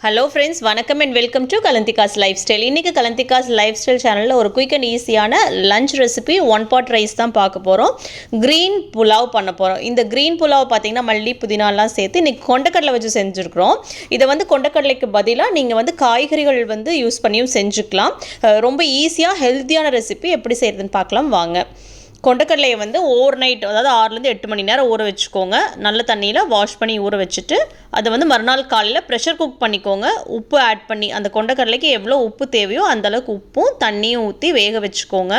Hello friends, வணக்கம் and welcome to Kalanthikas life style. இன்றைக்கி Kalanthikas life style சேனலில் ஒரு குயிக் அண்ட் ஈஸியான லஞ்ச் ரெசிபி 1 pot ரைஸ் தான் பார்க்க போகிறோம். க்ரீன் புலாவ் பண்ண போகிறோம். இந்த க்ரீன் புலாவ் பார்த்திங்கன்னா மல்லி புதினாலாம் சேர்த்து இன்றைக்கி கொண்டக்கடலை வச்சு செஞ்சுருக்கிறோம். இதை கொண்டக்கடலைக்கு பதிலாக நீங்கள் காய்கறிகள் யூஸ் பண்ணியும் செஞ்சுக்கலாம். ரொம்ப ஈஸியாக ஹெல்த்தியான ரெசிபி எப்படி செய்கிறதுன்னு பார்க்கலாம் வாங்க. கொண்டக்கடலையை ஓவர் நைட், அதாவது 6லேருந்து 8 மணி நேரம் ஊற வச்சுக்கோங்க. நல்ல தண்ணியில் வாஷ் பண்ணி ஊற வச்சுட்டு அதை மறுநாள் காலையில் ப்ரெஷர் குக் பண்ணிக்கோங்க. உப்பு ஆட் பண்ணி அந்த கொண்டக்கடலைக்கு எவ்வளோ உப்பு தேவையோ அந்தளவுக்கு உப்பும் தண்ணியும் ஊற்றி வேக வச்சுக்கோங்க.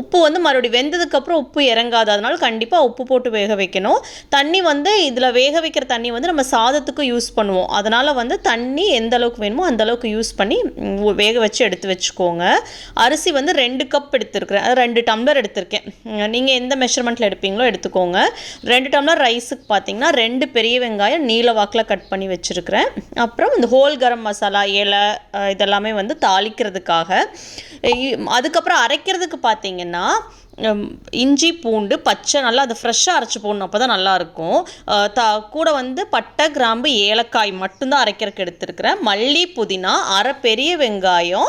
உப்பு மறுபடியும் வெந்ததுக்கப்புறம் உப்பு இறங்காது, அதனால் கண்டிப்பாக உப்பு போட்டு வேக வைக்கணும். தண்ணி இதில் வேக வைக்கிற தண்ணி நம்ம சாதத்துக்கு யூஸ் பண்ணுவோம். அதனால் தண்ணி எந்த அளவுக்கு வேணுமோ அந்தளவுக்கு யூஸ் பண்ணி வேக வச்சு எடுத்து வச்சுக்கோங்க. அரிசி 2 கப் எடுத்துருக்கிறேன், 2 டம்ளர் எடுத்திருக்கேன். நீங்கள் எந்த மெஷர்மெண்ட்டில் எடுப்பீங்களோ எடுத்துக்கோங்க. 2 டம்ளர் ரைஸுக்கு பார்த்தீங்கன்னா 2 பெரிய வெங்காயம் நீல வாக்கில் கட் பண்ணி வச்சுருக்கிறேன். அப்புறம் இந்த ஹோல் கரம் மசாலா, இலை இதெல்லாமே தாளிக்கிறதுக்காக. அதுக்கப்புறம் அரைக்கிறதுக்கு பார்த்தீங்கன்னா இஞ்சி பூண்டு பச்சை நல்லா அதை ஃப்ரெஷ்ஷாக அரைச்சி போடணும், அப்போ தான் நல்லாயிருக்கும். கூட பட்டை கிராம்பு ஏலக்காய் மட்டும்தான் அரைக்கிறதுக்கு எடுத்துருக்கிறேன். மல்லி புதினா, அரை பெரிய வெங்காயம்,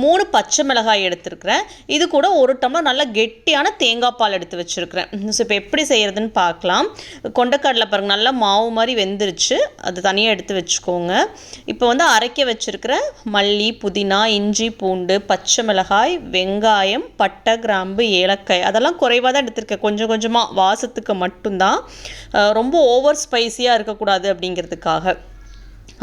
3 பச்சை மிளகாய் எடுத்துருக்கிறேன். இது கூட 1 டம்ளர் நல்லா கெட்டியான தேங்காய் பால் எடுத்து வச்சுருக்கிறேன். ஸோ இப்போ எப்படி செய்கிறதுன்னு பார்க்கலாம். கொண்டக்கடலை பாருங்கள் நல்லா மாவு மாதிரி வெந்துருச்சு, அது தனியாக எடுத்து வச்சுக்கோங்க. இப்போ அரைக்க வச்சுருக்கிற மல்லி புதினா இஞ்சி பூண்டு பச்சை மிளகாய் வெங்காயம் பட்டை கிராம்பு ஏலக்காய் அதெல்லாம் குறைவாக தான் எடுத்திருக்கேன், கொஞ்சம் கொஞ்சமாக வாசத்துக்கு மட்டும்தான். ரொம்ப ஓவர் ஸ்பைஸியாக இருக்கக்கூடாது அப்படிங்கிறதுக்காக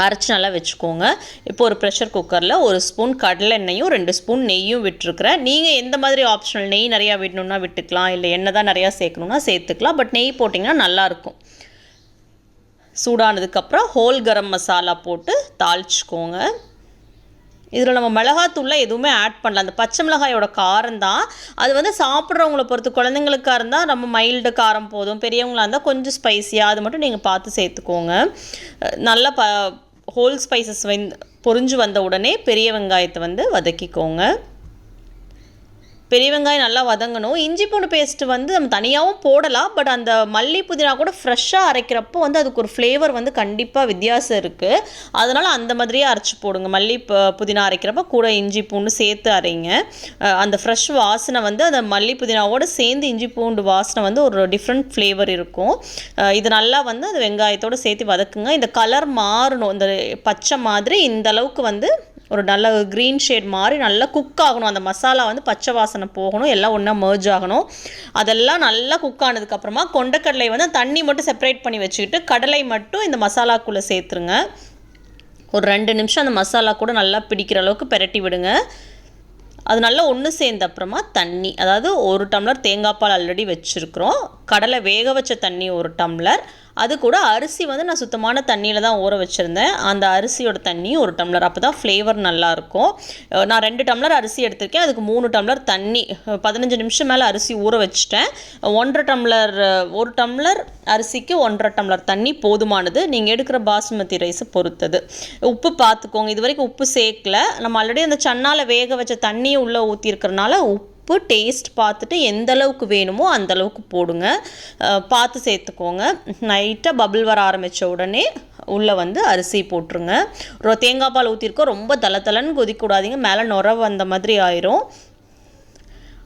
அரைச்சி நல்லா வச்சுக்கோங்க. இப்போ ஒரு ப்ரெஷர் குக்கரில் 1 ஸ்பூன் கடலை எண்ணெயும் 2 ஸ்பூன் நெய்யும் விட்டுருக்குறேன். நீங்கள் எந்த மாதிரி ஆப்ஷனல், நெய் நிறையா விடணுன்னா விட்டுக்கலாம், இல்லை எண்ணெய் தான் நிறையா சேர்க்கணுன்னா சேர்த்துக்கலாம். பட் நெய் போட்டிங்கன்னா நல்லாயிருக்கும். சூடானதுக்கப்புறம் ஹோல் கரம் மசாலா போட்டு தாளிச்சிக்கோங்க. இதில் நம்ம மிளகாத்தூள்லாம் எதுவுமே ஆட் பண்ணல, அந்த பச்சை மிளகாயோட காரம் தான் அது. சாப்பிட்றவங்கள பொறுத்து, குழந்தைங்களுக்காக இருந்தால் நம்ம மைல்டு காரம் போதும், பெரியவங்களாக இருந்தால் கொஞ்சம் ஸ்பைஸியாக, அது மட்டும் நீங்கள் பார்த்து சேர்த்துக்கோங்க. நல்லா ஹோல் ஸ்பைசஸ் பொரிஞ்சு வந்த உடனே பெரிய வெங்காயத்தை வதக்கிக்கோங்க. பெரிய வெங்காயம் நல்லா வதங்கணும். இஞ்சி பூண்டு பேஸ்ட்டு நம்ம தனியாகவும் போடலாம், பட் அந்த மல்லி புதினா கூட ஃப்ரெஷ்ஷாக அரைக்கிறப்போ அதுக்கு ஒரு ஃப்ளேவர் கண்டிப்பாக வித்தியாசம் இருக்குது. அதனால் அந்த மாதிரியே அரைச்சி போடுங்க. மல்லி புதினா அரைக்கிறப்போ கூட இஞ்சி பூண்டு சேர்த்து அரைங்க. அந்த ஃப்ரெஷ் வாசனை அந்த மல்லி புதினாவோடு சேர்ந்து இஞ்சி பூண்டு வாசனை ஒரு டிஃப்ரெண்ட் ஃப்ளேவர் இருக்கும். இது நல்லா அந்த வெங்காயத்தோடு சேர்த்து வதக்குங்க. இந்த கலர் மாறணும், இந்த பச்சை மாதிரி இந்த அளவுக்கு ஒரு நல்ல க்ரீன் ஷேட் மாதிரி நல்லா குக் ஆகணும். அந்த மசாலா பச்சை வாசனை போகணும், எல்லாம் ஒன்றா மர்ஜ் ஆகணும். அதெல்லாம் நல்லா குக் ஆனதுக்கப்புறமா கொண்டக்கடலை தண்ணி மட்டும் செப்பரேட் பண்ணி வச்சுக்கிட்டு கடலை மட்டும் இந்த மசாலாக்குள்ளே சேர்த்துருங்க. ஒரு 2 நிமிஷம் அந்த மசாலா கூட நல்லா பிடிக்கிற அளவுக்கு பெரட்டி விடுங்க. அது நல்லா ஒன்று சேர்ந்த அப்புறமா தண்ணி, அதாவது 1 டம்ளர் தேங்காய் பால் ஆல்ரெடி வச்சுருக்குறோம். கடலை வேக வச்ச தண்ணி 1 டம்ளர். அது கூட அரிசி நான் சுத்தமான தண்ணியில் தான் ஊற வச்சுருந்தேன். அந்த அரிசியோட தண்ணி 1 டம்ளர், அப்போ தான் ஃப்ளேவர் நல்லாயிருக்கும். நான் 2 டம்ளர் அரிசி எடுத்திருக்கேன், அதுக்கு 3 டம்ளர் தண்ணி. 15 நிமிஷம் மேலே அரிசி ஊற வச்சுட்டேன். 1 டம்ளர் அரிசிக்கு 1.5 டம்ளர் தண்ணி போதுமானது. நீங்கள் எடுக்கிற பாஸ்மதி ரைஸை பொறுத்தது. உப்பு பார்த்துக்கோங்க, இது வரைக்கும் உப்பு சேர்க்கல. நம்ம ஆல்ரெடி அந்த சன்னாவில் வேக வச்ச தண்ணியை உள்ளே ஊற்றிருக்கிறனால உப்பு டேஸ்ட் பார்த்துட்டு எந்த அளவுக்கு வேணுமோ அந்த அளவுக்கு போடுங்க, பார்த்து சேர்த்துக்கோங்க. நைட்டாக பபிள் வர ஆரம்பித்த உடனே உள்ளே அரிசி போட்டுருங்க. தேங்காய் பால் ஊற்றிருக்கோம், ரொம்ப தளன்னு கொதிக்கூடாதீங்க, மேலே நுர வந்த மாதிரி ஆயிரும்.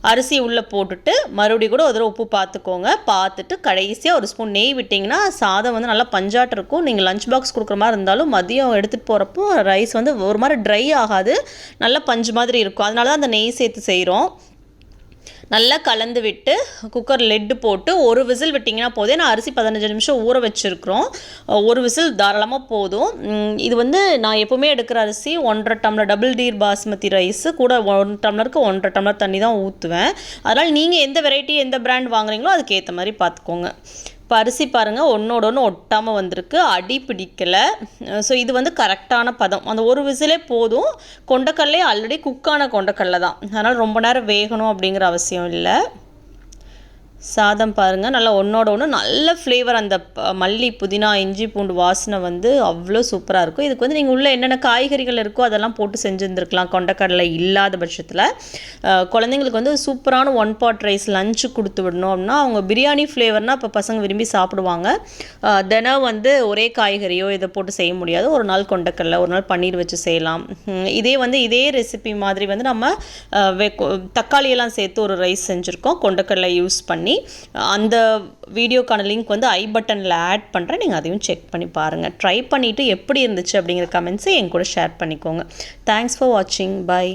அரிசி உள்ளே போட்டுட்டு மறுபடியும் கூட ஒரு உப்பு பார்த்துக்கோங்க. பார்த்துட்டு கடைசியாக 1 ஸ்பூன் நெய் விட்டிங்கன்னா சாதம் நல்லா பஞ்சாட்டு இருக்கும். நீங்கள் லஞ்ச் பாக்ஸ் கொடுக்குற மாதிரி இருந்தாலும் மதியம் எடுத்துகிட்டு போகிறப்போ ரைஸ் ஒரு மாதிரி ட்ரை ஆகாது, நல்லா பஞ்சு மாதிரி இருக்கும். அதனால தான் அந்த நெய் சேர்த்து செய்கிறோம். நல்லா கலந்து விட்டு குக்கர் லெட்டு போட்டு 1 விசில் விட்டிங்கன்னா போதும். நான் அரிசி 15 நிமிஷம் ஊற வச்சுருக்குறோம், 1 விசில் தாராளமாக போதும். இது நான் எப்போவுமே எடுக்கிற அரிசி 1.5 tumbler double deer basmati rice, கூட 1 டம்ளருக்கு 1.5 டம்ளர் தண்ணி தான் ஊற்றுவேன். அதனால் நீங்கள் எந்த வெரைட்டி எந்த பிராண்ட் வாங்குறீங்களோ அதுக்கு ஏற்ற மாதிரி பார்த்துக்கோங்க. இப்போ அரிசி பாருங்கள் ஒன்றோட ஒன்று ஒட்டாமல் வந்திருக்கு, அடி பிடிக்கலை. ஸோ இது கரெக்டான பதம். அந்த 1 விசிலே போதும். கொண்டக்கடலை ஆல்ரெடி குக்கான கொண்டக்கடலை தான், அதனால் ரொம்ப நேரம் வேகணும் அப்படிங்கிற அவசியம் இல்லை. சாதம் பாருங்கள் நல்லா ஒன்றோட ஒன்று நல்ல ஃப்ளேவர். அந்த மல்லி புதினா இஞ்சி பூண்டு வாசனை வந்து அவ்வளோ சூப்பராக இருக்கும். இதுக்கு வந்து நீங்கள் உள்ளே என்னென்ன காய்கறிகள் இருக்கோ அதெல்லாம் போட்டு செஞ்சுருந்துருக்கலாம் கொண்டக்கடலை இல்லாத பட்சத்தில். குழந்தைங்களுக்கு வந்து சூப்பரான 1 pot ரைஸ் லஞ்சு கொடுத்து விடணும் அப்படின்னா அவங்க பிரியாணி ஃப்ளேவர்னால் இப்போ பசங்க விரும்பி சாப்பிடுவாங்க. தினம் வந்து ஒரே காய்கறியோ இதை போட்டு செய்ய முடியாது. ஒரு நாள் கொண்டக்கடலை, ஒரு நாள் பன்னீர் வச்சு செய்யலாம். இதே ரெசிபி மாதிரி வந்து நம்ம தக்காளியெல்லாம் சேர்த்து ஒரு ரைஸ் செஞ்சுருக்கோம் கொண்டக்கடலை யூஸ் பண்ணி. அந்த வீடியோக்கான லிங்க் வந்து ஐ பட்டனில் ஆட் பண்ணுறேன். நீங்கள் அதையும் செக் பண்ணி பாருங்கள். ட்ரை பண்ணிவிட்டு எப்படி இருந்துச்சு அப்படிங்கிற கமெண்ட்ஸை என் கூட ஷேர் பண்ணிக்கோங்க. தேங்க்ஸ் ஃபார் வாட்சிங். பை.